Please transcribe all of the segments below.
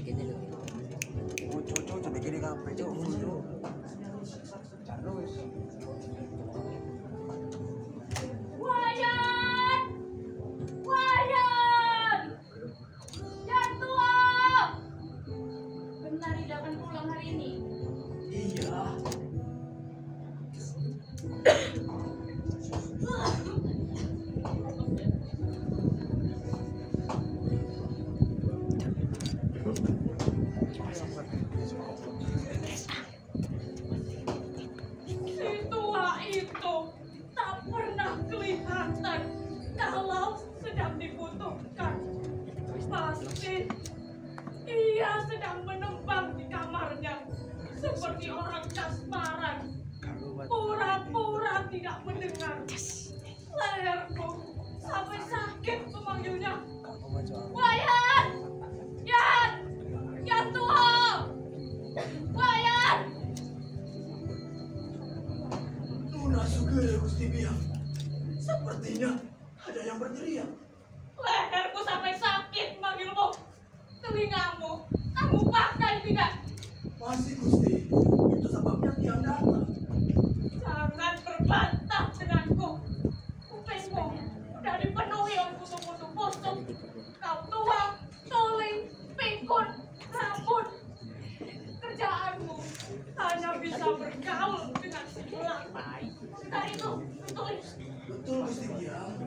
Oh, cocok jadi gini kabeh, cok. Terus. Wayan! Wayan! Jatuh! Benar tidak akan pulang hari ini? Iya. Si tua itu tak pernah kelihatan kalau sedang dibutuhkan. Pasti ia sedang menembang di kamarnya seperti orang kasmaran. Pura-pura tidak mendengar. Leherku sampai sakit memanggilnya. Wayan! Yan! Yan tua! Wayan! Nuna Sugere Gusti Biang. Sepertinya ada yang berteriak. Leherku sampai sakit memanggilmu. Telingamu, kamu pakai tidak? Masih Gusti. Itu sebabnya tiang datang. Jangan berbantah denganku. Kupingmu udah dipenuhi oleh kutu-kutu busuk. Kau tua, tuli, pikun, rambut. Kerjaanmu hanya bisa bergaul dengan si ular. Nah itu, betul. Betul Gusti Biang.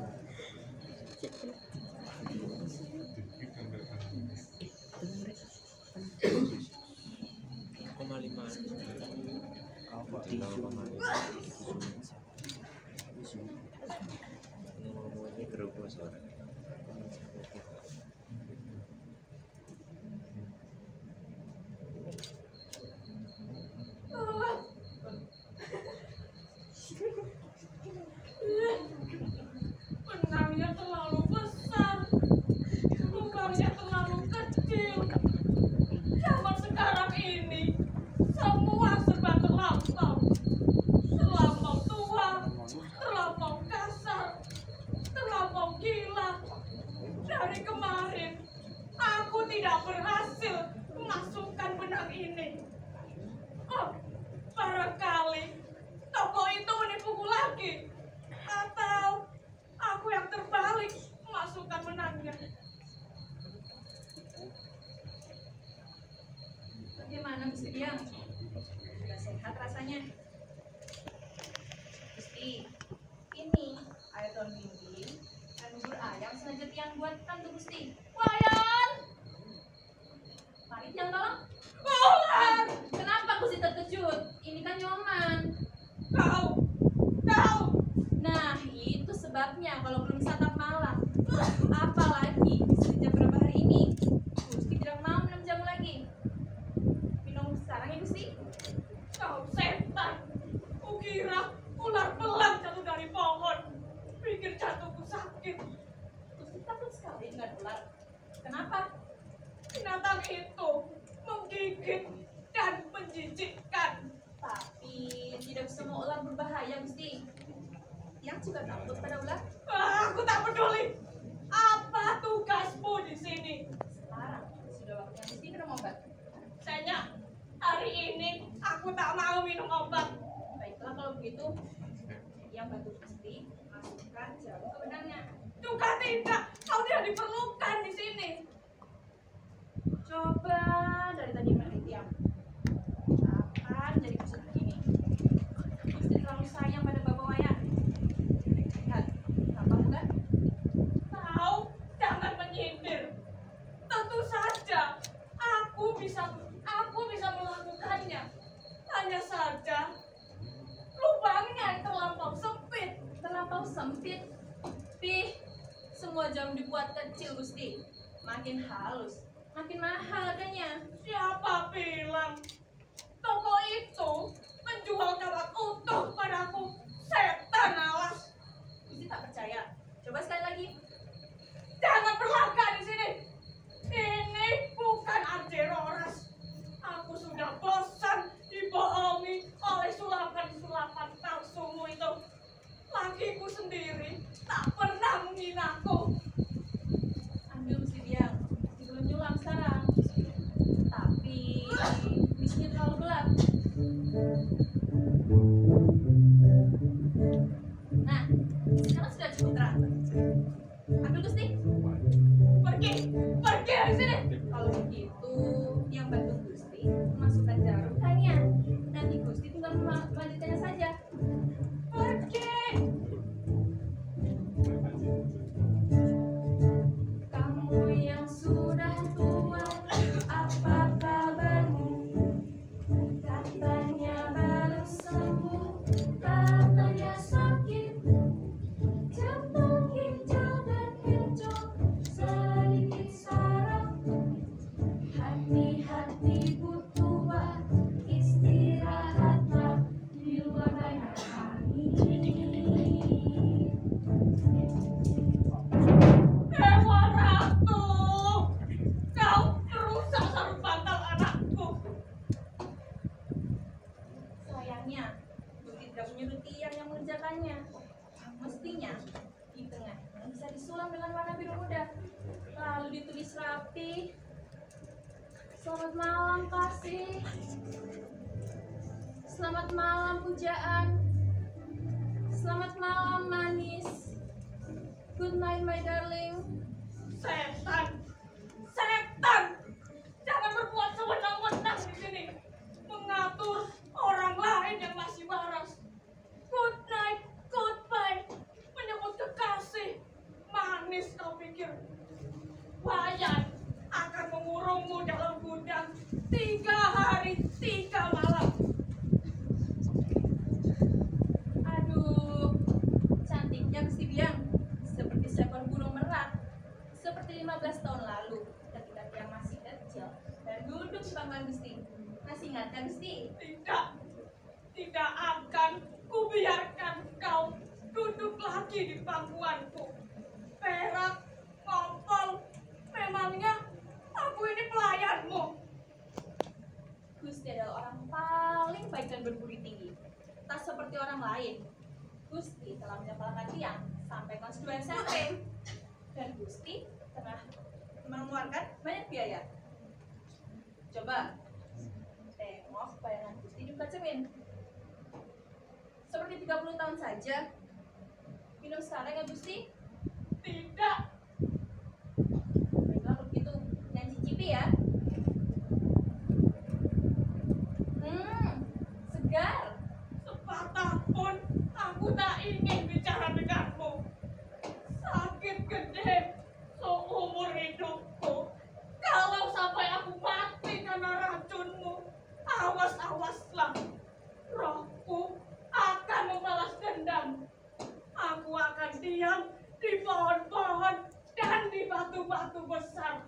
Benangnya terlalu besar, lubangnya terlalu kecil. Zaman sekarang ini semua serba terlampau. Terlampau tua, terlampau kasar, terlampau gila. Dari kemarin aku tidak berhasil memasukkan benang ini. Oh, barangkali toko itu menipuku lagi. Atau aku yang terbalik memasukkan benangnya. Bagaimana Gusti Biang? Sudah sehat rasanya? Gusti, ini air daun bimbing dan bubur ayam sengaja Tiang buatkan tuh Gusti. Wayan! Mari Tiang tolong. Ular! Kenapa Gusti terkejut? Ini kan nyoman. Kau! Nah, itu sebabnya kalau belum santap malam. Apalagi sejak beberapa hari ini, Gusti tidak mau minum jamu lagi. Minum sekarang ya Gusti. Kau setan! Kukira ular belang jatuh dari pohon. Pikir jatuhku sakit. Gusti takut sekali dengan ular. Kenapa? Binatang itu menggigit dan menjijikkan. Tapi tidak semua ular berbahaya Gusti. Yang juga takut pada ular. Aku tak peduli. Apa tugasmu di sini? Sekarang sudah waktunya Gusti minum obat. Sayangnya hari ini aku tak mau minum obat. Baiklah kalau begitu, yang bantu Gusti masukkan jarum ke benangnya. Juga tidak. Kau tidak diperlukan di sini. Coba dari tadi meneliti yang kapan jadi kusut begini. Gusti terlalu sayang pada Bapak Wayan. Lihat, apa bukan? Kau jangan menyindir. Tentu saja aku bisa melakukannya. Hanya saja lubangnya yang terlampau sempit. Terlampau sempit. Pih, semua jarum dibuat kecil Gusti. Makin halus, makin mahal harganya. Siapa bilang toko itu menjual kawat utuh padaku? Setan alas. Gusti tak percaya. Coba sekali lagi. Jangan berlagak di sini. Ini bukan Arjeroras. Aku sudah bosan dibohongi oleh sulapan-sulapan palsumu itu. Lakiku sendiri tak pernah menghinaku. Ambil Gusti Biang. Gusti belum nyulam sekarang. Dewa Ratu, kau merusak sarung bantal anakku. Sayangnya, Gusti tidak menyuruh tiang yang mengerjakannya. Mestinya di tengah bisa disulam dengan warna biru muda, lalu ditulis rapi. Selamat malam kasih. Selamat malam pujaan. Selamat malam manis. Good night my darling. Setan, setan, jangan berbuat sewenang-wenang di sini, mengatur orang lain yang masih waras. Good night, goodbye, menyebut kekasih, manis kau pikir. Wayan akan mengurungmu dalam gudang 3 hari 3 malam. Aduh, cantiknya Gusti Biang, seperti seekor burung merak, seperti 15 tahun lalu ketika dia masih kecil dan duduk di pangkuan Gusti. Masih ingat kan Gusti? Tidak, tidak akan kubiarkan kau duduk lagi di pangkuanku. Perak, ngompol, memangnya aku ini pelayanmu. Gusti adalah orang paling baik dan berbudi tinggi, tak seperti orang lain. Gusti telah menyekolahkan tiang sampai kelas 2 SMP dan Gusti telah mengeluarkan banyak biaya. Coba tengok bayangan Gusti di cermin. Seperti 30 tahun saja. Minum sekarang ya Gusti? Tidak, Baiklah kalau begitu, jangan cicipi ya. Segar. sepatah pun aku tak ingin bicara denganmu. Sakit gede seumur hidupku. Kalau sampai aku mati karena racunmu, awas-awaslah. Rohku akan membalas dendam. Aku akan diam di pohon-pohon dan di batu-batu besar.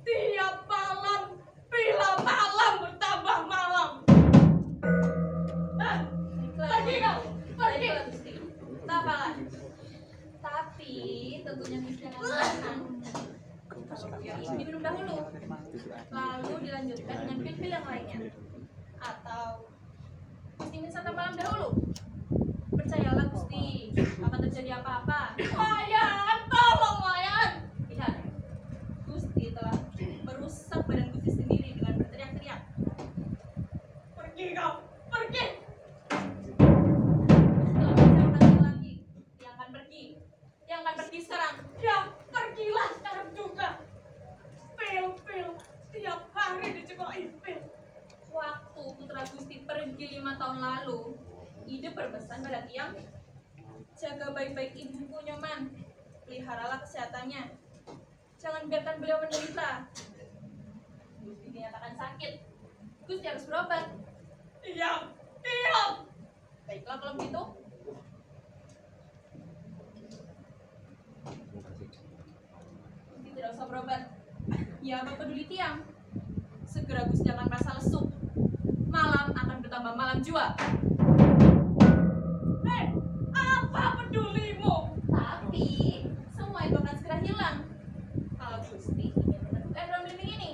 Tiap malam, bila malam bertambah malam. Pergi kau, pergi. Baiklah Gusti. Tak apalah. Tapi tentunya Gusti akan tenang. Ini minum dahulu, lalu dilanjutkan dengan pil-pil yang lainnya. Atau Gusti ingin santap malam dahulu. Percayalah Gusti, akan terjadi apa-apa. Wayan, tolong Wayan. Lihat, Gusti telah merusak badan Gusti sendiri dengan berteriak-teriak. Pergi kau, pergi. Setelah bicara lagi, dia akan pergi. Dia akan pergi sekarang. Ya, pergilah sekarang juga. Pil-pil, tiap hari dicekoki pil. Waktu putra Gusti pergi 5 tahun lalu, ide berpesan pada tiang, jaga baik-baik ibuku Nyoman, peliharalah kesehatannya, jangan biarkan beliau menderita. Gusti dinyatakan sakit, Gusti harus berobat. Diam, diam. Baiklah kalau begitu. Gusti tidak usah berobat. Ya apa peduli tiang. Segera Gusti akan merasa lesu. Malam akan bertambah malam jua. Apa pedulimu? Tapi semua itu akan segera hilang kalau Gusti ingin menentukan dalam dinding ini.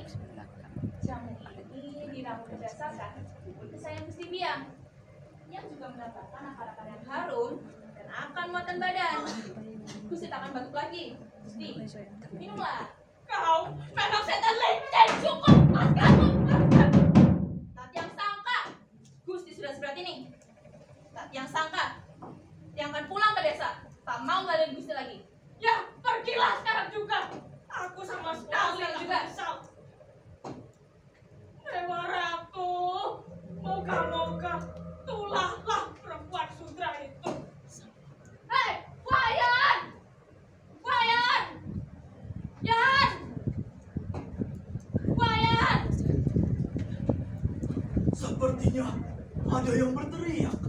Jamu ini diramu berdasarkan kesayangan Gusti Biang yang juga mendapatkan akar-akar yang harum dan akan muatan badan. Gusti tak akan batuk lagi. Gusti, minumlah. Kau memang setan licin. Cukup, lepaskan. Tak yang sangka, Gusti sudah seberat ini. Tak yang sangka, dia akan pulang ke desa. Tak mau ngadain Gusti lagi. Ya, pergilah sekarang juga. Aku sama sekali Sekarang tak juga. menyesal. Dewa Ratu, moga-moga tulahlah perempuan sudra itu. Hei, Wayan! Wayan! Yan! Wayan! Sepertinya ada yang berteriak.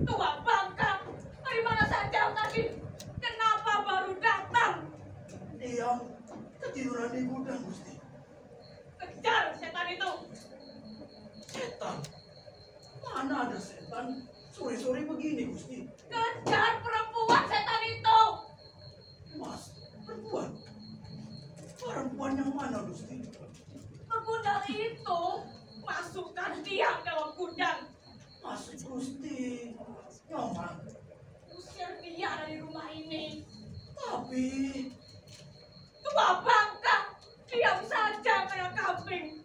Tua bangka, dari mana saja tadi? Kenapa baru datang? Tiang ketiduran di gudang, Gusti. Kejar setan itu. Setan? Mana ada setan? Sore-sore begini, Gusti. Kejar perempuan setan itu. Mas, perempuan. Perempuan yang mana, Gusti? Pegudang itu, masukkan dia ke dalam gudang. Mas, Gusti. Nyoman. Usir dia dari rumah ini. Tapi, Tua bangka, diam saja kayak kambing.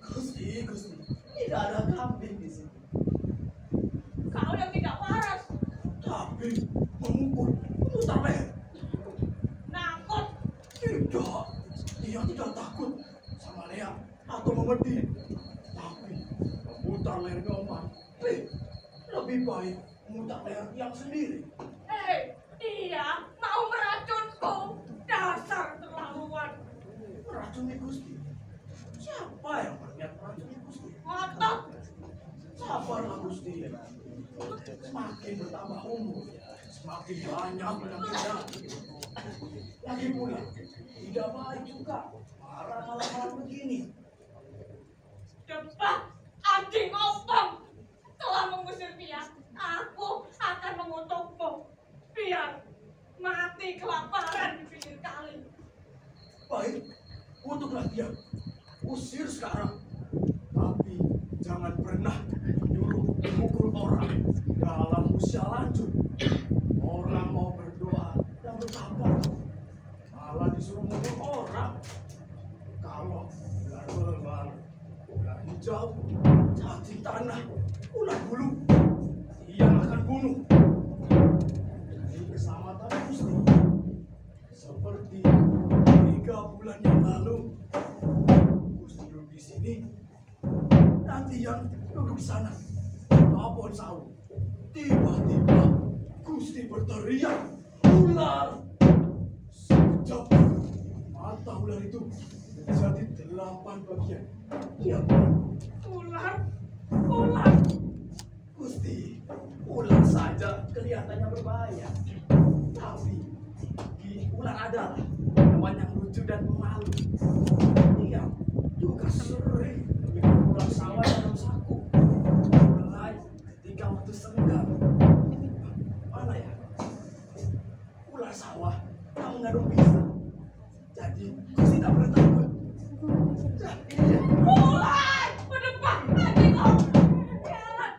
Gusti. Tidak ada kambing di sini. Kau yang tidak waras, Tapi, mengukur, memutar leher. nakut. Tidak. Dia tidak takut sama Lea atau memedih. Tapi, memutar leher Nyoman. Lebih baik memutar leher yang sendiri. Dia mau meracunku. Dasar terlaluan. Meracuni Gusti. Siapa yang berniat meracuni Gusti? Ngotot. Sabarlah Gusti. Semakin bertambah umur, semakin banyak penyakitnya. Lagi pula, tidak baik juga marah malam-malam begini. Cepat, anjing opong. Telah mengusir dia. Aku akan mengutukmu. Biar mati kelaparan di pinggir kali. Baik, kutuklah dia. Usir sekarang. Tapi jangan pernah nyuruh memukul orang dalam usia lanjut. Orang mau berdoa dan bertapa, malah disuruh memukul orang. Kalau ular berbal, ular hijau, cacing tanah, ular bulu, dia akan bunuh. Jadi keselamatan Gusti. Seperti 3 bulan yang lalu, Gusti duduk di sini, nanti yang duduk di sana. Lapor sahur. Tiba-tiba Gusti berteriak, ular! Sekejap, mata ular itu menjadi 8 bagian. Dia bilang, Ular. Gusti, ular saja kelihatannya berbahaya. Tapi, ular adalah hewan yang lucu dan pemalu. Dia juga sering memiliki ular sawah dalam saku. Mulai ketika waktu senggang. Mana ya? Ular sawah yang mengandung bisa. Jadi, Gusti tak pernah takut. Iya. Ular! Berdepan, anjing opong. Jalan.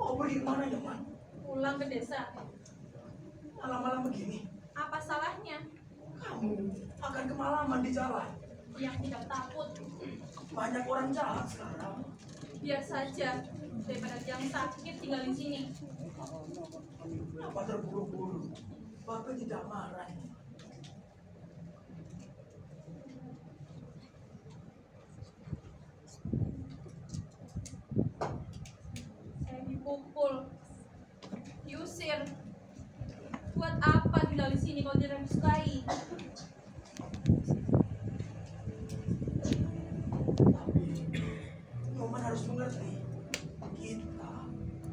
Mau pergi kemana ya, Man? Pulang ke desa. Malam-malam begini, Apa salahnya? kamu akan kemalaman di jalan. Yang tidak takut. Banyak orang jahat sekarang. Biar saja. Daripada yang sakit tinggal di sini. Apa terburu-buru? Bapak tidak marah. Saya dipukul. Diusir. Buat apa tinggal di sini kalau tidak disukai? Tapi Nyoman harus mengerti, kita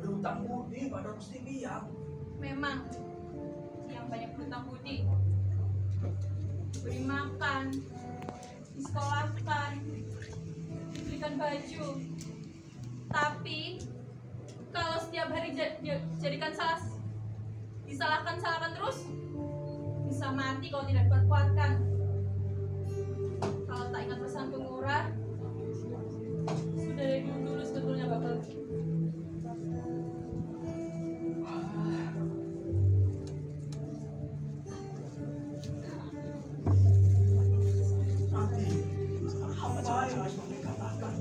berhutang budi pada Gusti Biang. Memang yang banyak berhutang budi. Beri makan, disekolahkan, dibelikan baju. Tapi kalau setiap hari jadikan disalahkan terus, bisa mati kalau tidak dikuat-kuatkan. Kalau tak ingat pesan pengurah, sudah dari dulu sebetulnya Bapak. Nanti apa yang harus Bapak katakan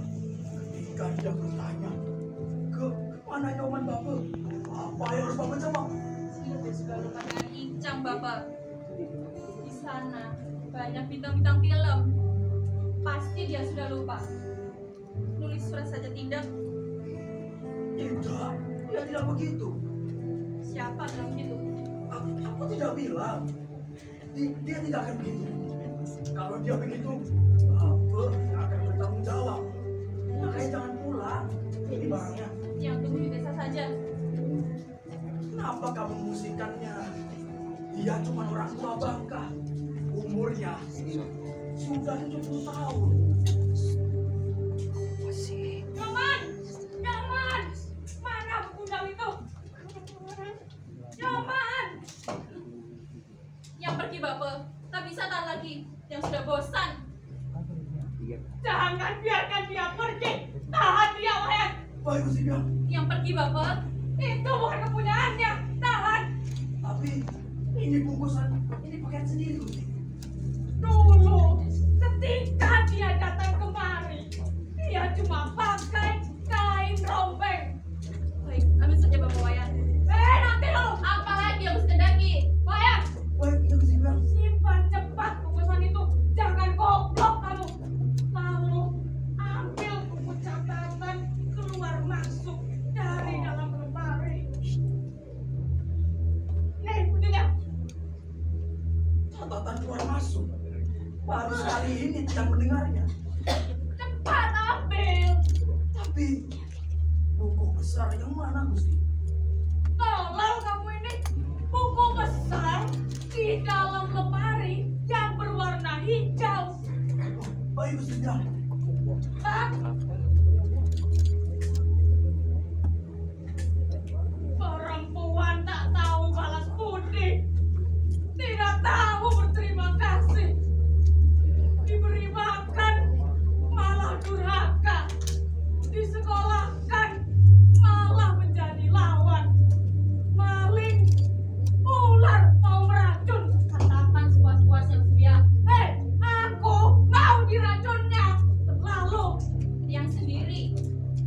ketika dia bertanya kemana Nyoman Bapak? Apa yang harus Bapak jawab? Sudah lupa dengan Icang Bapak. Di sana banyak bintang-bintang film. Pasti dia sudah lupa. Nulis surat saja tidak. Tidak, Dia tidak begitu. Siapa bilang begitu? Aku tidak bilang. Dia tidak akan begitu. Kalau dia begitu, aku akan bertanggung jawab. Makanya jangan pulang. Ini barangnya. Yang tunggu di desa saja. Kenapa kamu musingkannya? Dia cuma orang tua bangka. Umurnya sudah 70 tahun. Nyoman! Nyoman! Mana bundang itu? Nyoman! Yang pergi Bapak, tak bisa tahan lagi. Yang sudah bosan. Jangan biarkan dia pergi. Tahan dia, Wayan. Baik, Gusti Biang. Yang pergi Bapak. Itu bukan kepunyaannya. Tahan. Tapi ini bungkusan, ini paket sendiri, Gusti. Dulu, ketika dia datang kemari, dia cuma pakai kain rombeng. Baik, ambil saja Bapak Wayan. Nanti lo. Apalagi yang mesti kendaki? Wayan, Baik, iya Gusti Biang. simpan cepat bungkusan itu. Jangan goblok kamu. Lalu, ambil buku catatan keluar masuk dari dalam lemari. Nih, buktinya. Catatan keluar masuk. Baru sekali ini tidak mendengarnya. Cepat ambil. Tapi buku besar yang mana, Gusti? Tolol kamu ini. Buku besar di dalam lemari yang berwarna hijau. Baik, Gusti Biang. Hah? Perempuan tak tahu balas budi, tidak tahu berterima kasih, diberi makan malah durhaka, disekolahkan malah menjadi lawan, maling, ular mau meracun. Katakan sepuas-puasnya Biang. Aku mau diracunnya. Terlalu. Yang sendiri.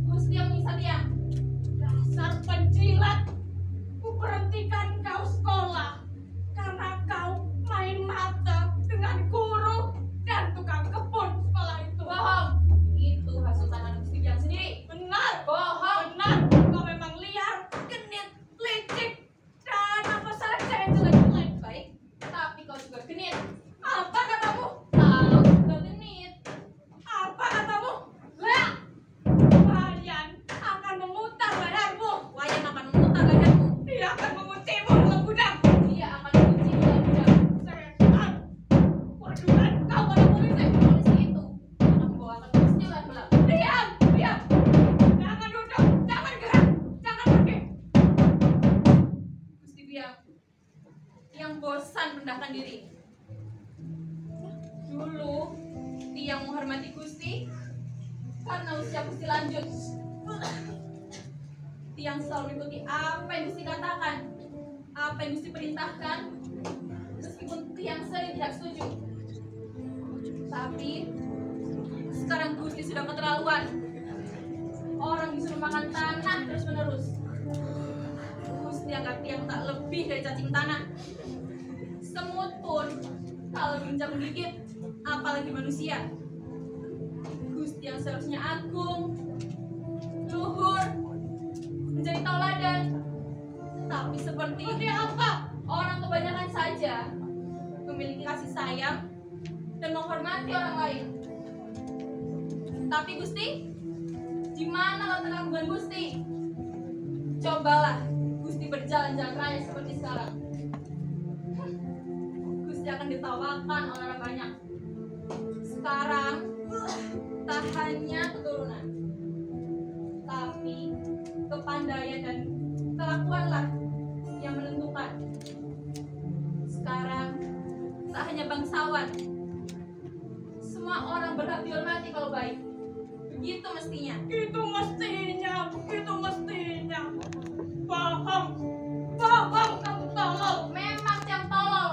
Gusti yang menyiksa Tiang. Dasar penjilat, ku berhentikan kau sekolah karena kau main mata dengan guru dan tukang kebun sekolah itu. Bohong. Itu hasutan anak Gusti Tiang sendiri. Benar, Bohong. benar. Kau memang liar, genit, licik, dan apa saja yang jelek-jelek. Baik, tapi kau juga genit. Apa katamu? Kau juga genit. Apa katamu? Lihat, Wayan akan memutar lehermu. Wayan akan memutar lehermu. Dia akan menguncimu dalam gudang. Dia akan mengunci lehermu. Setan. Waduhan kau pada polisi. Polisi itu akan membawakan peristiwa gelap. Diam, diam. Jangan duduk, jangan gerak, jangan pergi. Gusti Biang yang bosan merendahkan diri. Dulu Tiang menghormati Gusti karena usia Gusti lanjut. Tiang selalu mengikuti apa yang Gusti katakan, apa yang Gusti perintahkan, meskipun Tiang sering tidak setuju. Tapi sekarang Gusti sudah keterlaluan. Orang disuruh makan tanah terus menerus. Gusti anggap Tiang tak lebih dari cacing tanah. Semut pun kalau ginjal menggigit, apalagi manusia. Gusti yang seharusnya agung, luhur, menjadi tauladan. Tapi seperti apa? Orang kebanyakan saja memiliki kasih sayang dan menghormati orang lain. Tapi Gusti, di mana letak keagungan Gusti? Cobalah Gusti berjalan-jalan raya seperti sekarang. Gusti akan ditawakan oleh orang banyak. Sekarang tak hanya keturunan, tapi kepandaian dan kelakuanlah yang menentukan. Sekarang tak hanya bangsawan, semua orang berhak dihormati kalau baik. Begitu mestinya. Itu mestinya, begitu mestinya. Bohong, bohong kamu tolol. Memang yang tolol.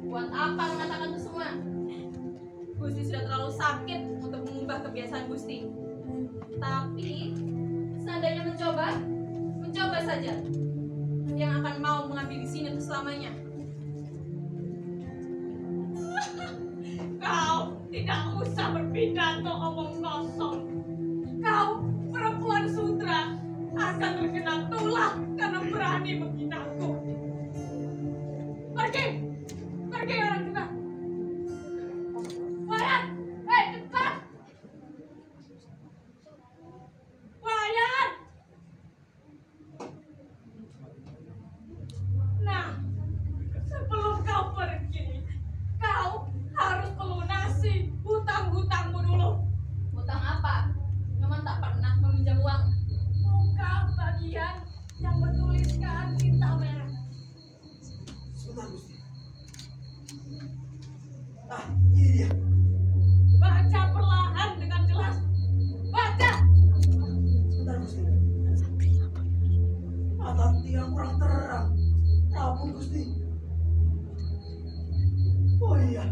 Buat apa mengatakan itu semua? Gusti sudah terlalu sakit untuk mengubah kebiasaan Gusti. Tapi seandainya mencoba saja. Yang akan mau mengambil di sini untuk selamanya. Kau tidak usah berpidato omong kosong. Kau perempuan sudra akan terkena tulah menghinaku. Pergi! Pergi orang juga! Wayan! Cepat! Wayan! Nah, sebelum kau pergi, kau harus melunasi hutang-hutangmu dulu. Hutang apa? Memang tak pernah meminjam uang. Buka bagian yang bertuliskan tinta merah. Sebentar, Gusti. Ah, ini dia. Baca perlahan dengan jelas. Baca! Sebentar, Gusti. Mata tiang kurang terang. Ampun, Gusti. Oh iya,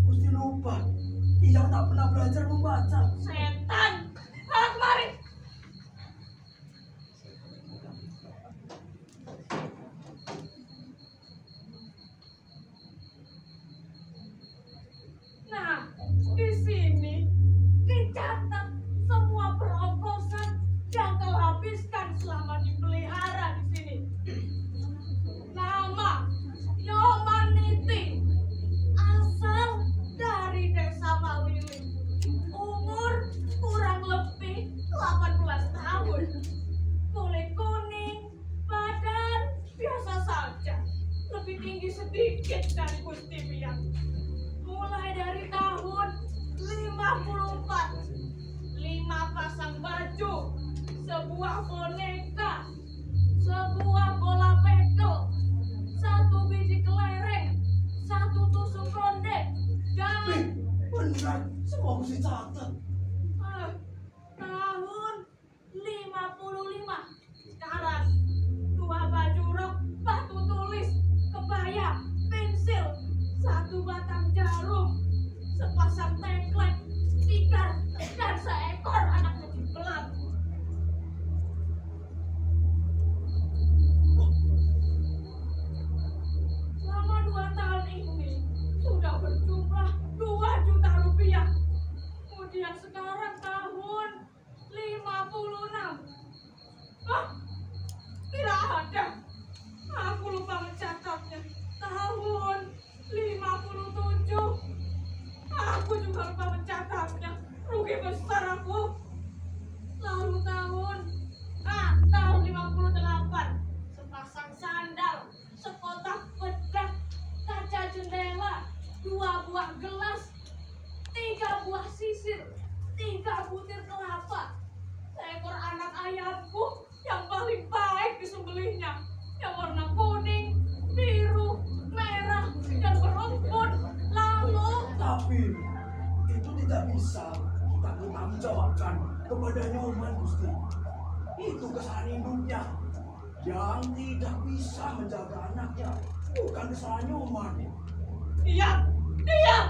Gusti lupa. Tiang tak pernah belajar membaca. Setan! Anak kemari! Nah, di sini dicatat semua perongkosan yang kau habiskan selama dipelihara di sini. Nama Yomaniti, asal dari desa Mawili, umur kurang lebih 18 tahun, kulit kuning, badan biasa saja, lebih tinggi sedikit dari Gusti Biang. Mulai dari tahun 54, 5 pasang baju, sebuah boneka, sebuah bola bekel, 1 biji kelereng, 1 tusuk konde, dan Benar, semua Gusti catat. tahun 55. Sekarang 2 baju rok, batu tulis, kebaya, pensil, 1 batang jarum, sepasang tengklek, tikar, dan seekor anak kecil pelan. Selama 2 tahun ini sudah berjumlah 2 juta rupiah. Kemudian sekarang tahun 56. Ah, tidak ada. Aku lupa mencatatnya. Tahun 57. Aku juga lupa mencatatnya. Rugi besar aku. Lalu tahun 58. Sepasang sandal, sekotak bedak, kaca jendela, 2 buah gelas, 3 buah sisir, 3 butir kelapa, seekor anak ayamku yang paling baik disembelihnya, yang warna kuning, biru, merah, dan berumpun. Lalu Tapi itu tidak bisa kita bertanggungjawabkan kepada Nyoman, Gusti. Itu kesalahan induknya yang tidak bisa menjaga anaknya, bukan kesalahan Nyoman. diam, diam.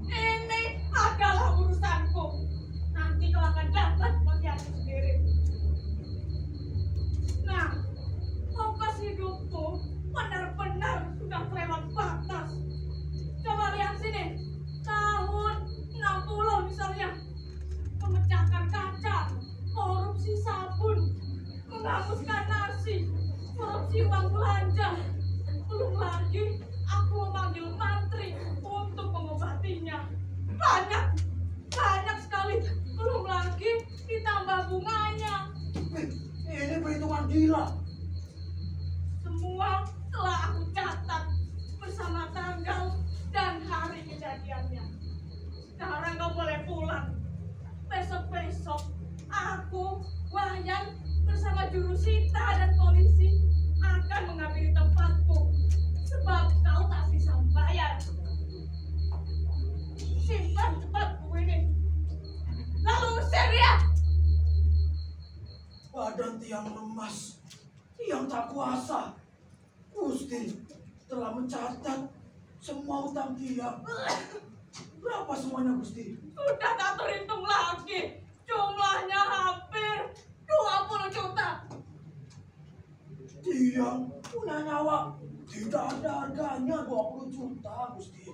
Ini adalah urusanku. Nanti kau akan dapat bagianmu sendiri. Nah, ongkos hidupku benar-benar sudah terlewat batas. Coba lihat sini. Tahun 60 misalnya. Memecahkan kaca, korupsi sabun, menghapuskan nasi, korupsi uang belanja. Belum lagi aku memanggil mantri untuk mengobatinya. Banyak sekali. Belum lagi ditambah bunganya. Ini perhitungan gila. Semua telah aku catat bersama tanggal dan hari kejadiannya. Sekarang kau boleh pulang. Besok-besok aku, Wayan, bersama jurusita dan polisi akan mengambil tempatku. Sebab kau tak bisa membayar. Simpan cepat buku ini. Lalu usir dia. Badan tiang lemas, tiang tak kuasa. Gusti telah mencatat semua utang tiang. Berapa semuanya, Gusti? Sudah tak terhitung lagi. Jumlahnya hampir 20 juta. Tiang punya nyawa. Tidak ada harganya 20 juta, Gusti.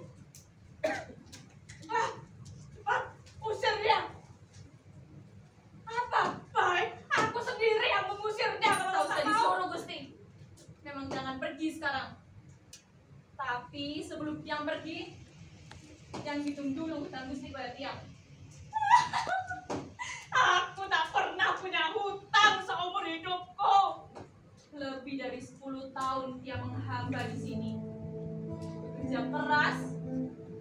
Cepat usir dia. Apa? Baik, aku sendiri yang mengusirnya kalau Tak tak usah mau. disuruh, Gusti. Tapi sebelum Tiang pergi, Tiang hitung dulu hutang Gusti pada Tiang. Aku tak pernah punya hutang seumur hidupku. Lebih dari 10 tahun Tiang menghamba di sini. Bekerja keras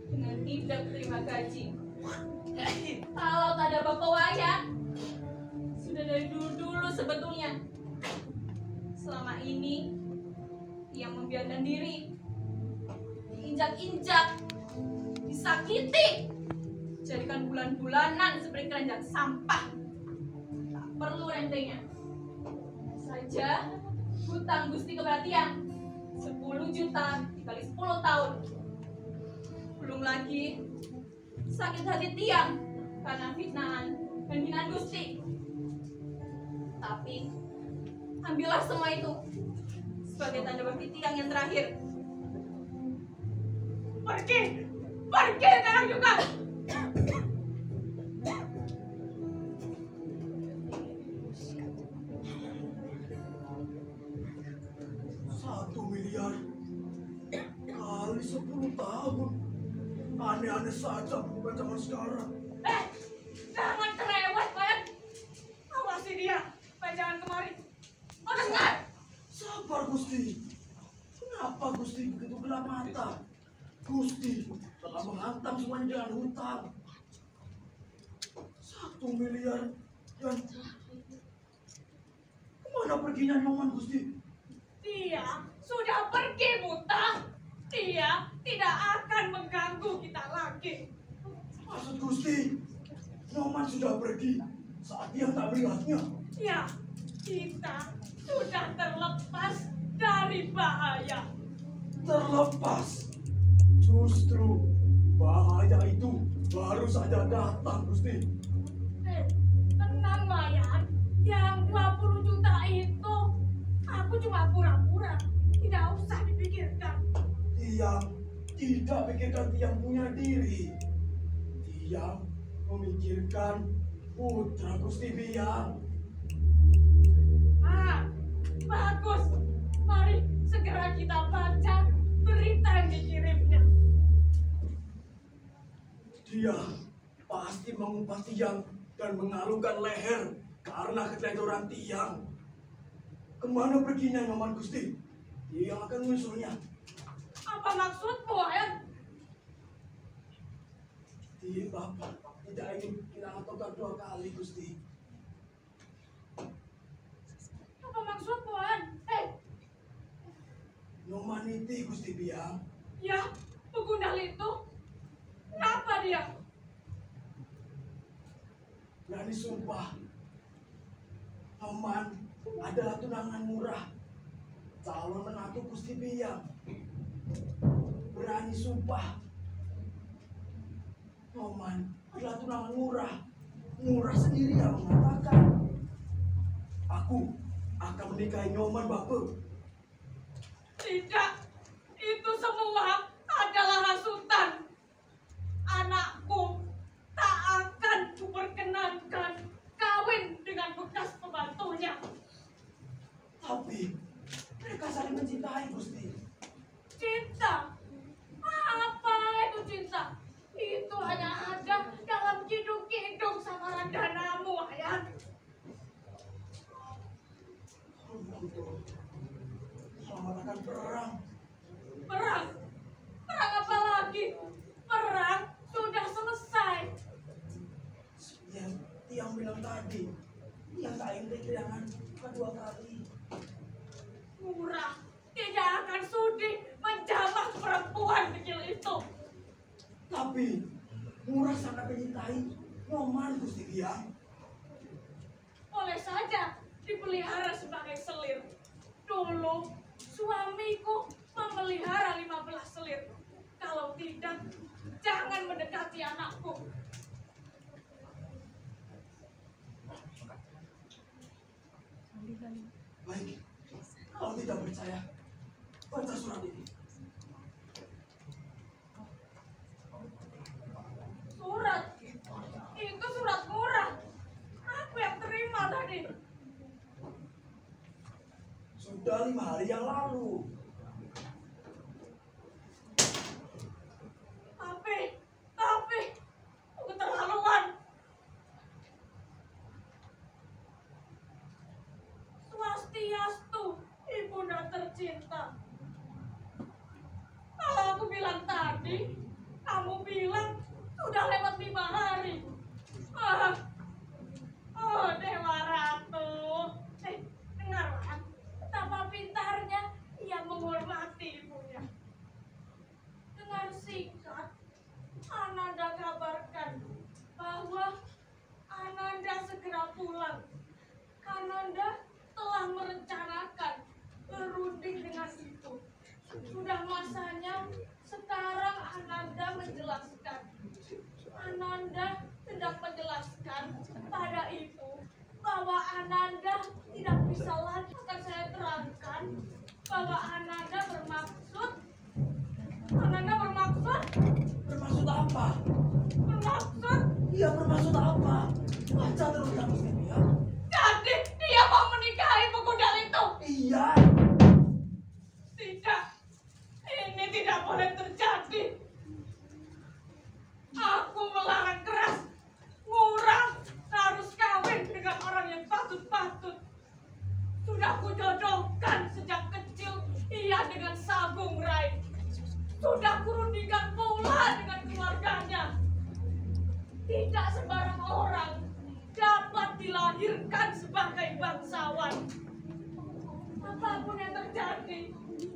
dengan tidak terima gaji. Kalau tak ada bapak wayan, sudah dari dulu sebetulnya. Selama ini Tiang membiarkan diri diinjak-injak, disakiti, jadikan bulan-bulanan seperti keranjang sampah. Tak perlu rentengnya. Saja hutang Gusti kepada Tiang 10 juta dikali 10 tahun. Belum lagi sakit hati Tiang karena fitnahan dan hinaan Gusti. Tapi ambillah semua itu sebagai tanda bakti Tiang yang terakhir. Pergi sekarang juga. Satu miliar kali 10 tahun. Aneh-aneh saja bukan zaman sekarang. Jangan cerewet, Wayan. Awasi dia. Jangan kemari. Oh, dengar. Sabar Gusti. Kenapa Gusti begitu gelap mata? Gusti telah menghantam semuanya dengan hutang. 1 miliar dan kemana perginya Nyoman Gusti? Dia sudah pergi, Muta. Dia tidak akan mengganggu kita lagi. Maksud Gusti, Nyoman sudah pergi saat dia tak melihatnya. Ya, kita sudah terlepas dari bahaya. Terlepas. Justru bahaya itu baru saja datang Gusti. Tenang, Wayan. Yang 20 juta itu aku cuma pura-pura. Tidak usah dipikirkan. Tiang tidak pikirkan Tiang punya diri. Tiang memikirkan putra Gusti Biang. Bagus. Mari segera kita baca berita yang dikirimnya. Dia pasti mengumpat Tiang dan mengalungkan leher karena keteledoran Tiang. Kemana perginya Nyoman Gusti? Tiang akan menyusulnya. Apa maksudmu, Wayan? Tiang Bapak tidak ingin kehilangan toga 2 kali Gusti. Apa maksudmu, Wayan? Nyoman itu Gusti Biang. Ya, pegundal itu. Kenapa dia? Berani sumpah Nyoman adalah tunangan murah calon menantu Gusti Biang. Berani sumpah Nyoman adalah tunangan murah. Murah sendiri yang mengatakan aku akan menikahi Nyoman Bapak. Tidak. Itu semua adalah hasutan. Anakku tak akan kuperkenankan kawin dengan bekas pembantunya. Tapi mereka saling mencintai Gusti. Cinta? Apa itu cinta? Itu hanya ada dalam kidung-kidung samaran danamu, Wayan. Selamat akan perang. Perang? Perang apa lagi? Perang sudah selesai. Yang Tiang bilang tadi, Tiang tak ingin kehilangan kedua kali. Murah tidak akan sudi menjamah perempuan kecil itu. Tapi Murah sangat mencintai Nyoman Gusti Biang. Boleh saja dipelihara sebagai selir. Dulu suamiku memelihara 15 selir. Kalau tidak, jangan mendekati anakku. Baik, kalau tidak percaya, baca surat ini. Surat? Itu surat Murah. Aku yang terima tadi. Sudah 5 hari yang lalu. Tadi kamu bilang sudah lewat 5 hari. Ah, oh Dewa Ratu. Dengarlah, betapa pintarnya ia menghormati ibunya. Dengan singkat, Ananda kabarkan bahwa Ananda segera pulang. Ananda telah merencanakan berunding dengan itu. Sudah masanya sekarang Ananda menjelaskan. Ananda hendak menjelaskan pada ibu bahwa Ananda tidak bisa lagi. Akan saya terangkan bahwa Ananda bermaksud Bermaksud apa? bermaksud Iya, bermaksud apa? Baca terus yang sini ya. jadi dia mau menikahi pemuda itu. Iya. Tidak, ini tidak boleh terjadi. Aku melarang keras. Ngurang harus kawin dengan orang yang patut-patut. Sudah kujodohkan sejak kecil ia dengan Sagung Rai. Sudah kurundingkan pula dengan keluarganya. Tidak sembarang orang dapat dilahirkan sebagai bangsawan. Apapun yang terjadi,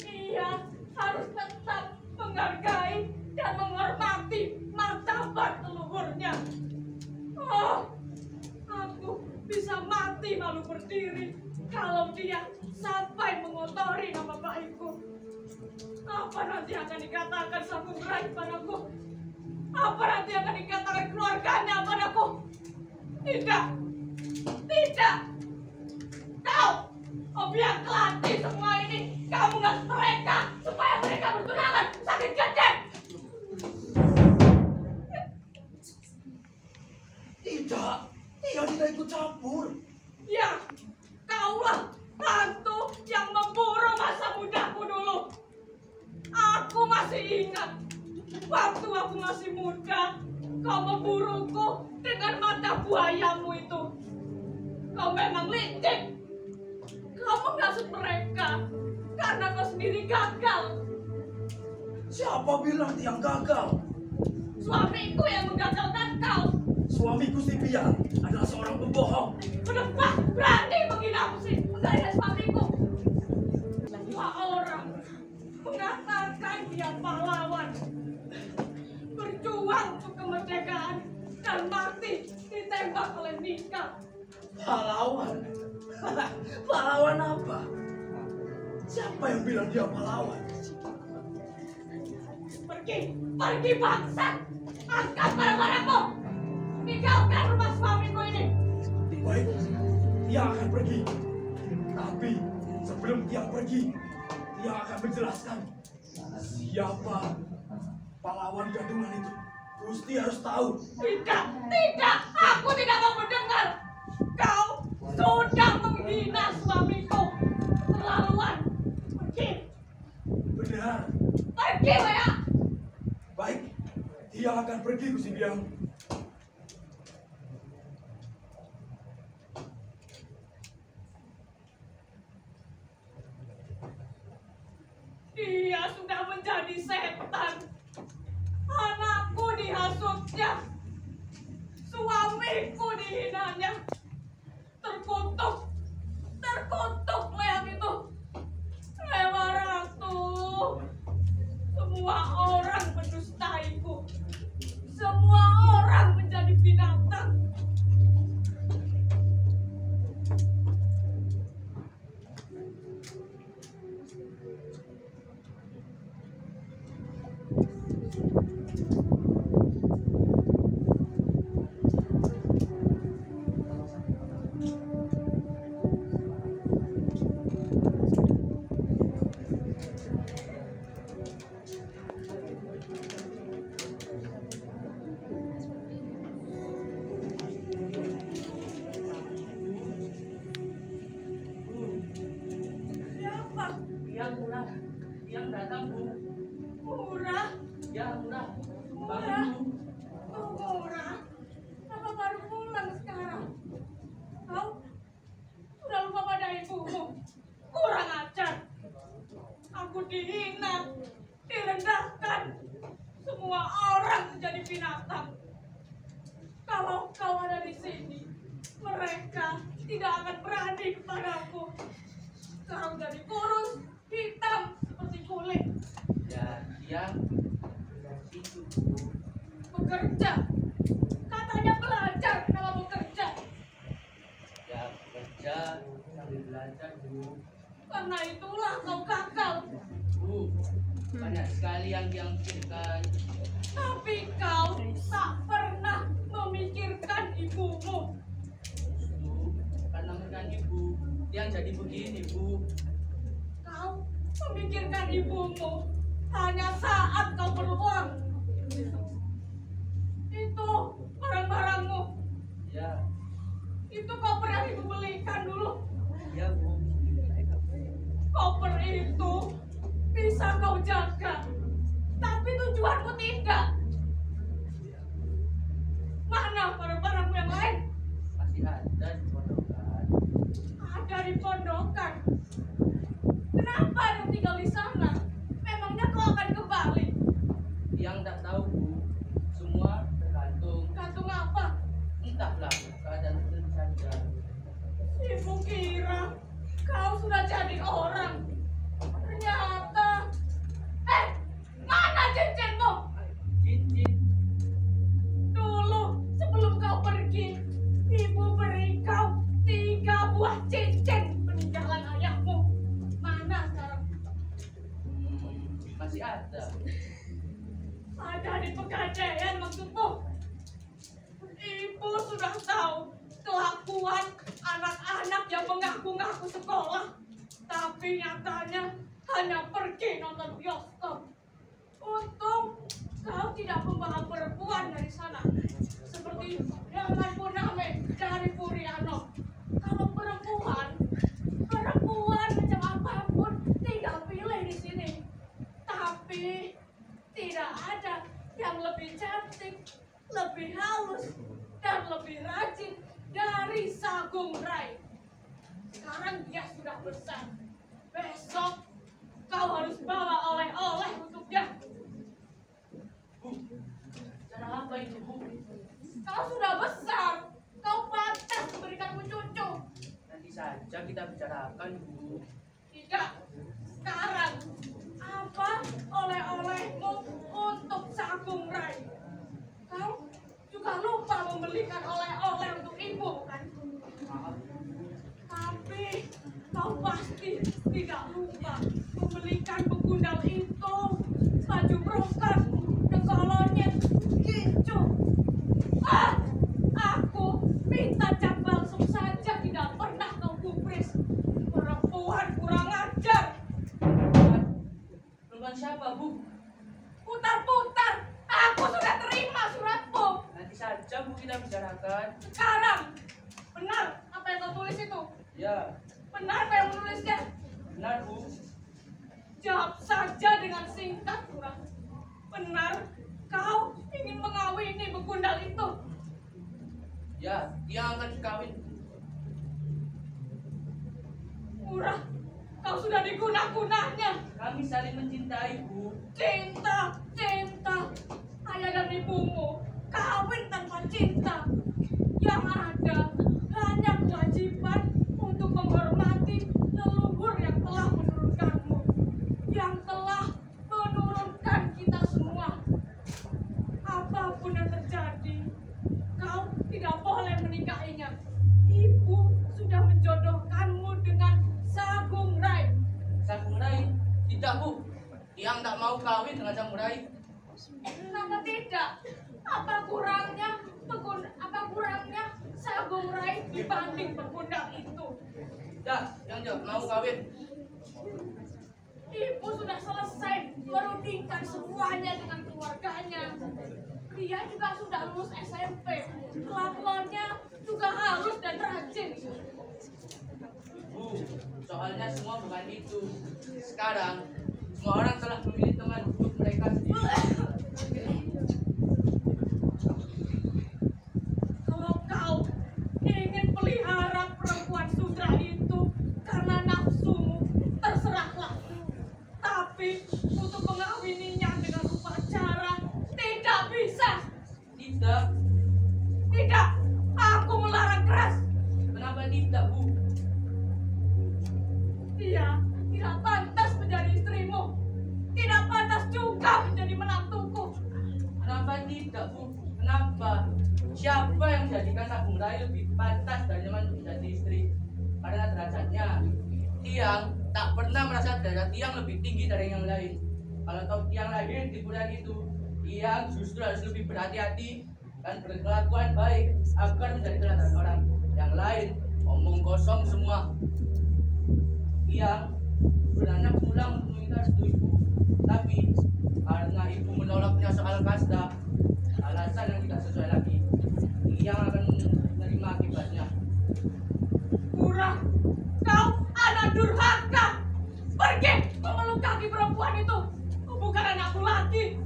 ia harus tetap menghargai dan menghormati martabat leluhurnya. Oh, aku bisa mati malu berdiri kalau dia sampai mengotori nama baikku. Apa nanti akan dikatakan Sagung Rai padaku? Apa nanti akan dikatakan keluarganya padaku? Tidak, tidak. Kau biar kelati semua ini. Kamu ngas mereka supaya mereka bertunangan. Sakit gede. Tidak. Dia tidak ikut campur. Ya, kaulah hantu yang memburu masa mudaku dulu. Aku masih ingat waktu aku masih muda, kau memburuku dengan mata buayamu itu. Kau memang licik. Kau menghasut mereka karena kau sendiri gagal. Siapa bilang dia gagal? Suamiku yang menggagalkan kau. Suamiku si Bian adalah seorang pembohong. Kenapa berani menghina menggaya suamiku? Semua orang mengatakan dia pahlawan, berjuang untuk kemerdekaan dan mati ditembak oleh Nika. Pahlawan? Pahlawan apa? Siapa yang bilang dia pahlawan? Pergi bangsat! Angkat barang-barangmu! Tinggalkan rumah suamiku ini! Baik, dia akan pergi. Tapi sebelum dia pergi, dia akan menjelaskan siapa pahlawan gadungan itu. Gusti harus tahu. Tidak, aku tidak mau mendengar. Kau sudah menghina suamiku. Terlaluan. Pergi. Benar. Pergi, Wea. Baik, dia akan pergi, Gusti Biang. Dia sudah menjadi setan. Anakku dihasutnya. Suamiku dihinanya. Terkutuk leak itu. Dewa Ratu. Semua orang mendustaiku. Semua orang menjadi binatang. Yang datang, Bu. Murah. Ya, Murah. Murah. Oh, Murah. Apa baru pulang sekarang? Kau sudah lupa pada ibumu. Kurang ajar. Aku dihina, direndahkan. binatang. Kalau kau ada di sini, mereka tidak akan berani kepadaku. Kau jadi kurus, hitam seperti kulit. Ya, dia itu Bu. Bekerja. Katanya belajar, kenapa bekerja? Ya, bekerja sambil belajar Bu. Karena itulah kau gagal. Bu, banyak sekali yang pikirkan. Tapi kau tak pernah memikirkan ibumu. Bu, karena bukan ibu yang jadi begini Bu. Kau memikirkan ibumu hanya saat kau perlu uang. Itu barang-barangmu. Ya, Itu koper yang ibu belikan dulu. ya Bu. Koper itu bisa kau jaga, tapi tujuanmu tidak. Mana barang-barangmu yang lain? Masih ada di pojokan. Ada di pondokan. Kenapa yang tinggal di sana? Memangnya kau akan kembali? Yang tak tahu Bu, semua tergantung. Gantung apa? Entahlah, keadaan itu saja. Ibu kira kau sudah jadi orang. Ternyata, mana cincinmu? Cincin, Dulu sebelum kau pergi, ibu beri kau 3 buah cincin peninggalan ayahmu. Mana sekarang? masih ada. Ada di Pegadaian maksudmu? Ibu sudah tahu kelakuan anak-anak yang mengaku-ngaku sekolah, tapi nyatanya hanya pergi nonton bioskop. Untung kau tidak membawa perempuan dari sana, seperti Yaman Purname dari Puriano. Kalau perempuan macam apapun tinggal pilih di sini. Tapi tidak ada yang lebih cantik, lebih halus, dan lebih rajin dari Sagung Rai. Sekarang dia sudah besar. Besok kau harus bawa oleh-oleh untuknya. Bu, cara apa itu Bu? Kau sudah besar. Kau pantas memberikanmu cucu. Nanti saja kita bicarakan Bu. Tidak. Sekarang apa oleh-olehmu untuk Sagung Rai? Kau juga lupa membelikan oleh-oleh untuk ibu, kan? Maaf Bu. Tapi kau pasti tidak lupa membelikan begundal itu, baju brokat, dengkolonyet, kincu. Aku minta cap balsam saja tidak pernah kau gubris. Perempuan kurang ajar. Perempuan siapa Bu? Putar-putar. Aku sudah terima suratmu. Nanti saja Bu kita bicarakan. Sekarang benar apa yang kau tulis itu? Ya, Benar apa yang menulisnya? benar Bu. Jawab saja dengan singkat, Murah. Benar, kau ingin mengawini begundal itu? Ya, dia akan kawin. Murah, kau sudah diguna-gunanya. Kami saling mencintai Bu. Cinta, cinta. Ayah dan ibumu kawin tanpa cinta. Yang ada hanya kewajiban untuk menghormati leluhur yang telah menurunkanmu, yang telah menurunkan kita semua. Apapun yang terjadi, kau tidak boleh menikahinya. Ibu sudah menjodohkanmu dengan Sagung Rai. Samurai? Tidak Bu. Yang tak mau kawin dengan samurai. Kenapa tidak? Apa kurangnya Sagung Rai dibanding begundal itu? Ya, yang tidak mau kawin. Ibu sudah selesai merundingkan semuanya dengan keluarganya. Dia juga sudah lulus SMP. Kelakuannya juga halus dan rajin. Bu, soalnya semua bukan itu. Sekarang, semua orang telah memilih teman hidup mereka sendiri. Kalau kau ingin pelihara perempuan sudra itu karena nafsumu, terserahlah. Tapi untuk mengawininya dengan upacara tidak bisa. Tidak. Tidak, aku melarang keras. Kenapa tidak, Bu? Dia tidak pantas menjadi istrimu. Tidak pantas juga menjadi menantuku. Kenapa tidak, Bu? Kenapa? Siapa yang menjadikan Agung Rai lebih pantas dan nyaman untuk menjadi istri? Karena derajatnya. Tiang tak pernah merasa derajat Tiang lebih tinggi dari yang lain. Kalau tahu Tiang lahir di bulan itu, Tiang justru harus lebih berhati-hati dan berkelakuan baik agar menjadi teladan orang yang lain. Omong kosong semua. Tiang sebenarnya pulang untuk meminta restu ibu, tapi karena ibu menolaknya soal kasta, alasan yang tidak sesuai lagi, Tiang akan menerima akibatnya. Murah, kau anak durhaka. Pergi memeluk kaki perempuan itu. Bukan anakku lagi.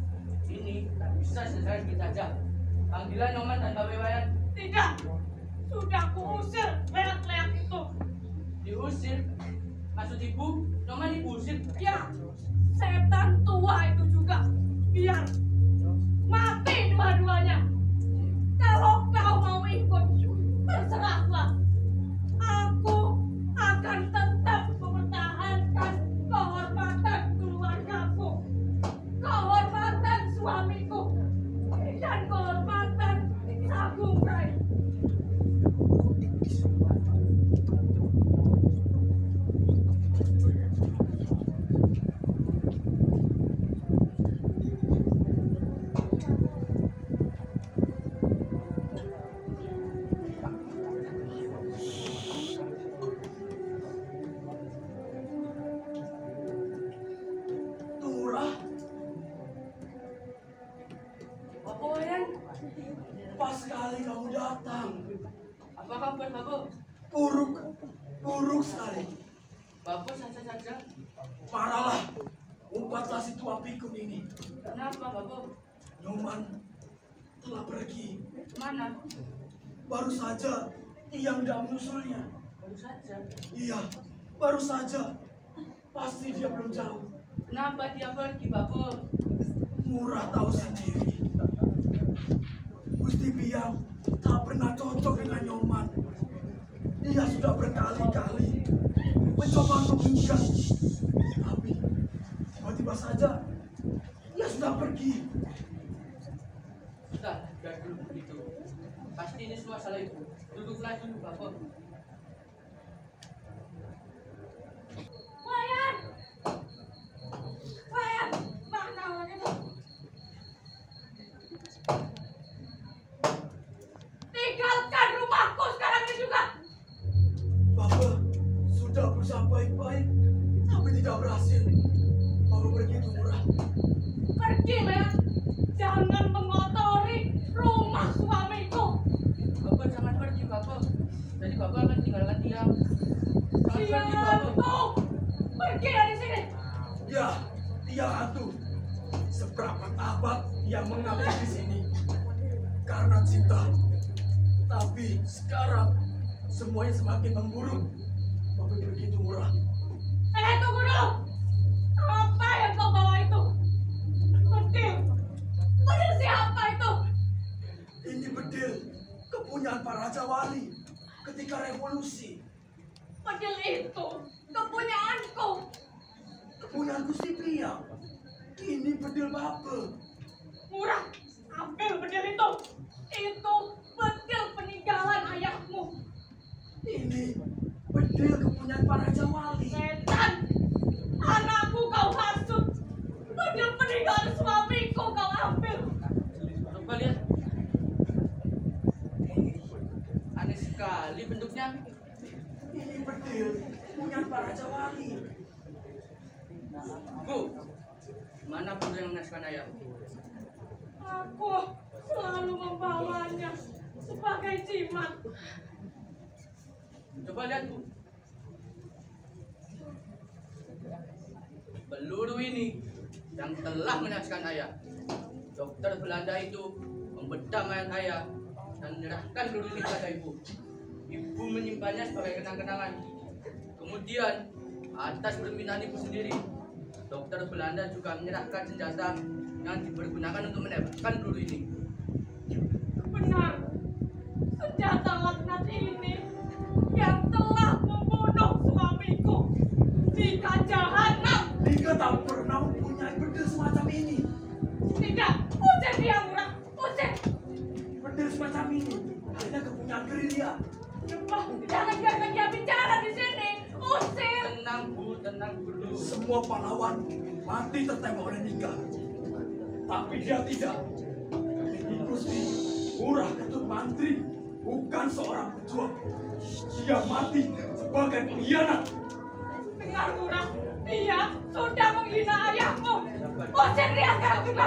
Ini tak bisa selesai begitu saja. Panggilan Noman dan Mbak Wayan Tidak, sudah kuusir leak-leak itu. diusir. Maksud ibu, Noman diusir? Ya, setan tua itu juga. Biar mati dua-duanya. Kalau kau mau ikut, terserahlah. Aku akan tetap mempertahankan kehormatan keluargaku, kehormatan suamiku, dan kehormatan Agung Rai. Turah, Bapak Wayan, pas sekali kamu datang. apa kabar Bapak? Buruk sekali. Bapak saja. Parahlah, umpatlah si tua pikun ini. Kenapa Bapak? Nyoman telah pergi. Mana? Baru saja Tiang tidak menyusulnya. Baru saja. Iya, baru saja. Pasti dia belum jauh. Kenapa dia pergi Bapak? Murah tahu sendiri. Gusti Biang tak pernah cocok dengan Nyoman. Dia sudah berkali-kali mencoba untuk menikah, tapi tiba-tiba saja dia sudah pergi. Sudah, biar dulu begitu. Pasti ini semua salah ibu. Duduklah dulu Bapak. Wayan! Wayan! Mana orang itu? Tinggalkan rumahku sekarang ini juga! Bapak sudah berusaha baik-baik, tapi tidak berhasil. Bapak pergi itu Murah. Pergi, Lea! Jangan mengotori rumah suamiku! Bapak jangan pergi Bapak. Jadi Bapak akan tinggalkan Tiang. Jangan pergi Bapak. Sianku! Pergi dari sini! Ya, dia hantu. Seberapa abad yang mengabdi di sini karena cinta. Tapi sekarang semuanya semakin memburuk. Bapak begitu Murah. Tunggu dulu! Apa yang kau bawa itu? Bedil! Bedil siapa itu? Ini bedil kepunyaan para Raja Wali ketika revolusi. Bedil itu kepunyaanku! Kepunyaan Gusti Biang. Ini bedil Bapak. Murah! Ambil bedil itu! Itu bedil peninggalan ayahmu! Ini bedil kepunyaan para Raja Wali. Setan! Anakku kau hasut! Bedil peninggalan suamiku kau ambil! Coba lihat. Aneh sekali bentuknya. Ini bedil kepunyaan para Raja Wali. Bu, mana bulu yang menaskan ayam? Aku selalu membawanya sebagai jimat. Coba lihat Bu. Peluru ini yang telah menewaskan ayah. Dokter Belanda itu membedah mayat ayah dan menyerahkan peluru ini pada ibu. Ibu menyimpannya sebagai kenang-kenangan. Kemudian atas permintaan ibu sendiri, dokter Belanda juga menyerahkan senjata yang dipergunakan untuk menembakkan peluru ini. benar. Senjata laknat ini yang telah membunuh suamiku di Jahanam. Nika tak pernah mempunyai benda semacam ini. Tidak, usir dia, Ngurah. Usir. Benda semacam ini hanya kepunyaan gerilya. Mbah, jangan biarkan dia bicara di sini. Usir. Tenang Bu, tenang dulu. Semua pahlawan mati tertembak oleh Nika. Tapi dia tidak. Ini Gusti Ngurah Ketut Mantri bukan seorang pejuang. Dia mati sebagai pengkhianat. Dengar, Ngurah. Dia sudah menghina ayahmu. Usir dia sekarang juga.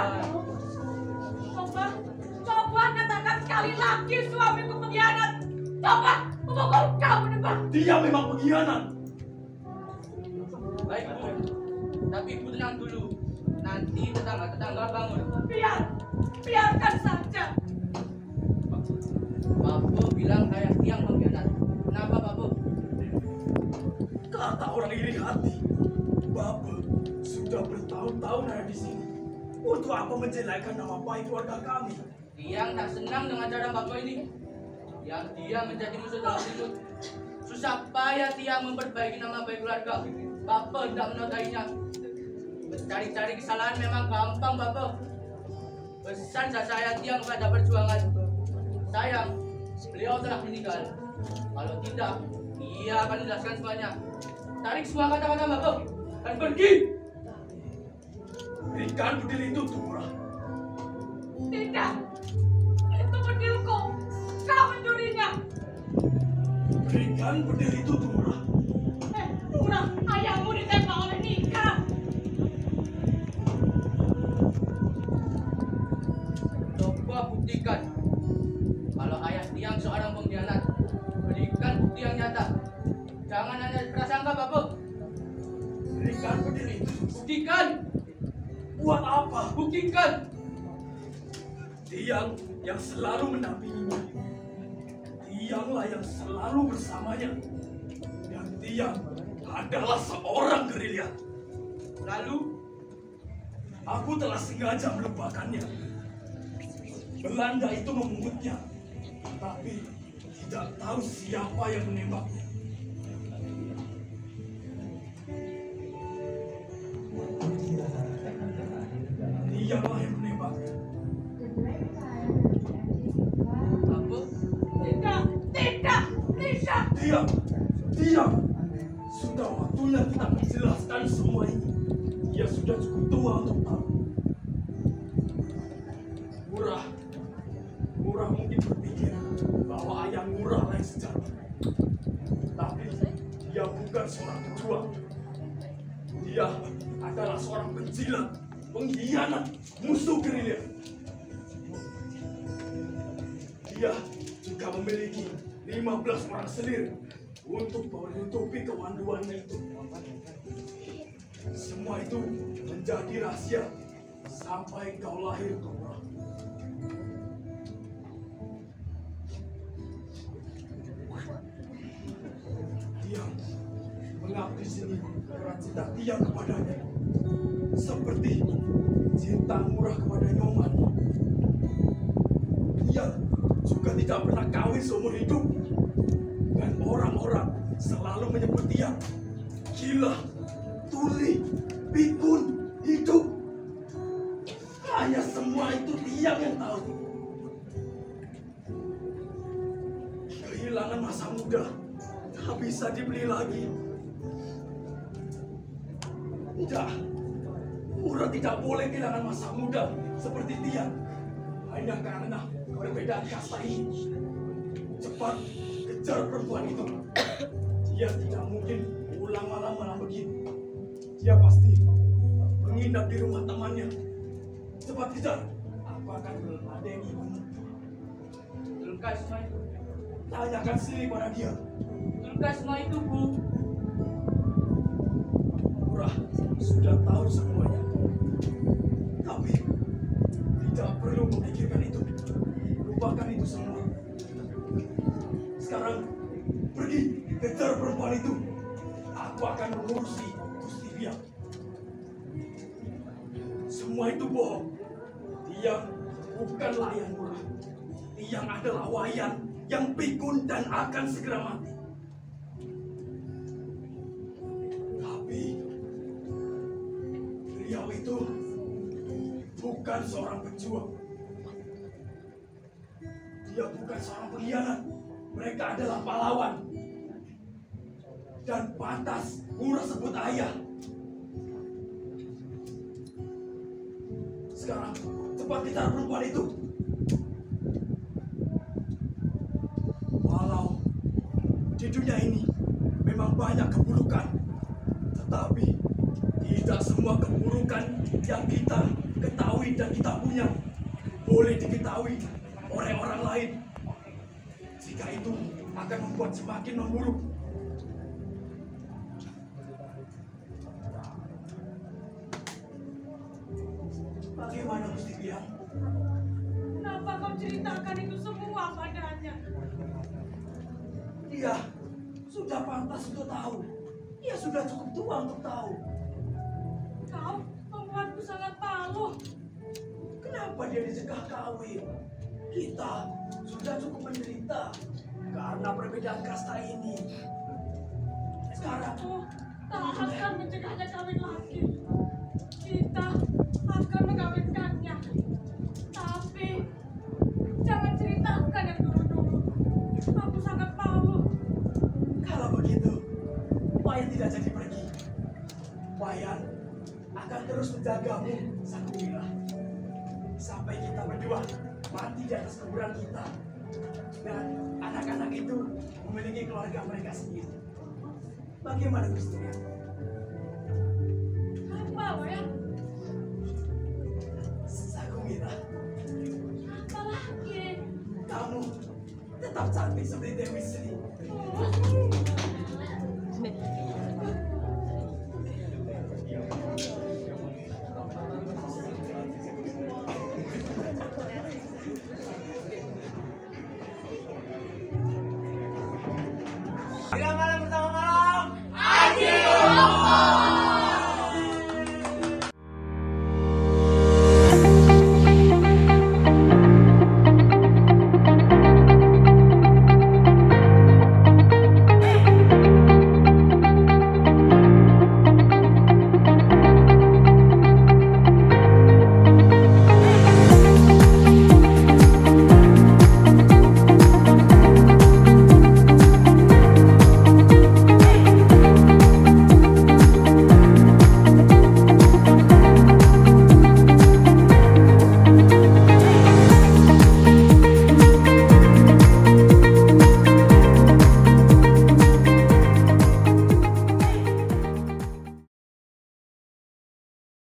Coba katakan sekali lagi suamiku pengkhianat. Coba memukul kau, Mbah. Dia memang pengkhianat. Baik Bu, tapi Ibu tenang dulu. Nanti tetangga-tetangga bangun. Biarkan saja. Bapak bilang ayah tiang pengkhianat. Kenapa Bapak? Kata orang iri hati, Bapak sudah bertahun-tahun ada di sini. Untuk apa menjelekkan nama baik keluarga kami? Tiang tak senang dengan cara Bapak ini. Yang dia menjadi musuh dalam hidup. Susah payah Tiang memperbaiki nama baik keluarga. Bapak tidak menodainya. Mencari-cari kesalahan memang gampang Bapak. Pesan saya Tiang pada perjuangan. Sayang, beliau telah meninggal. Kalau tidak, ia akan menjelaskan semuanya. Tarik semua kata-kata Bapak dan pergi. Berikan bedil itu, Ngurah. Tidak. Itu bedilku. Kau mencurinya. Berikan bedil itu, Ngurah. Ngurah, ayahmu ditembak oleh Nika. Coba buktikan. Kalau ayah Tiang seorang pengkhianat, berikan bukti yang nyata. Jangan hanya prasangka Bapak. Berikan bedil itu. Buktikan. Buat apa? Buktikan. Tiang yang selalu mendampinginya. Tianglah yang selalu bersamanya. Dan Tiang adalah seorang gerilya. Lalu, Aku telah sengaja melupakannya. Belanda itu memungutnya, tapi tidak tahu siapa yang menembaknya. Dialah yang menembaknya. Bapak, Tidak. Diam. Sudah waktunya kita menjelaskan semua ini. Dia sudah cukup tua untuk tahu. Ngurah mungkin berpikir bahwa ayah Ngurah lain sejati. Tapi dia bukan seorang pejuang. Dia adalah seorang penjilat, pengkhianat, musuh gerilya. Dia juga memiliki 15 orang selir untuk menutupi kewanduannya itu. Semua itu menjadi rahasia sampai kau lahir, Ngurah. Tiang mengabdi sini karena cinta Tiang kepadanya, seperti cinta Ngurah kepada Nyoman. Tiang juga tidak pernah kawin seumur hidup, dan orang-orang selalu menyebut Tiang gila, tuli, pikun, hidup. Hanya semua itu Tiang yang tahu. Kehilangan masa muda tak bisa dibeli lagi. Tidak, Ngurah tidak boleh kehilangan masa muda seperti Tiang. Hanya karena perbedaan kasta ini. Cepat kejar perempuan itu. Dia tidak mungkin pulang malam-malam begini. Dia pasti menginap di rumah temannya. Cepat kejar. Aku akan meladeni ibumu. betulkah semua itu? Tanyakan sendiri pada dia. Betulkah semua itu, Bu? Ngurah sudah tahu semuanya. Tapi tidak perlu memikirkan itu. Lupakan itu semua. Sekarang pergi kejar perempuan itu. Aku akan mengurusi Gusti dia. Semua itu bohong. Dia bukanlah ayah Ngurah. Tiang adalah wayan yang pikun dan akan segera mati. Tapi beliau itu bukan seorang pejuang. Dia bukan seorang pengkhianat. Mereka adalah pahlawan. Dan pantas Mura sebut ayah. Sekarang cepat kita perempuan itu. Walau di dunia ini memang banyak keburukan, tetapi tidak semua keburukan yang kita ketahui dan kita punya boleh diketahui oleh orang lain. Jika itu akan membuat semakin memburuk. Bagaimana Gusti Biang? Kenapa kau ceritakan itu semua padanya? Dia sudah pantas untuk tahu. Dia sudah cukup tua untuk tahu. Kau membuatku sangat malu. Kenapa dia dicegah kawin? Kita sudah cukup menderita karena perbedaan kasta ini. Sekarang Aku tak akan mencegahnya kawin lagi. Kita akan mengawinkannya. Tapi jangan ceritakan yang dulu-dulu. Aku sangat malu. kalau begitu, Wayan tidak jadi pergi. Wayan akan terus menjagamu, Sakura. Sampai kita berdua mati di atas kuburan kita. Dan anak-anak itu memiliki keluarga mereka sendiri. Bagaimana Gusti? Apa, Wayan? Sakura, Apa lagi? kamu tetap cantik seperti Dewi Sri. Bila malam bersama malam. Aji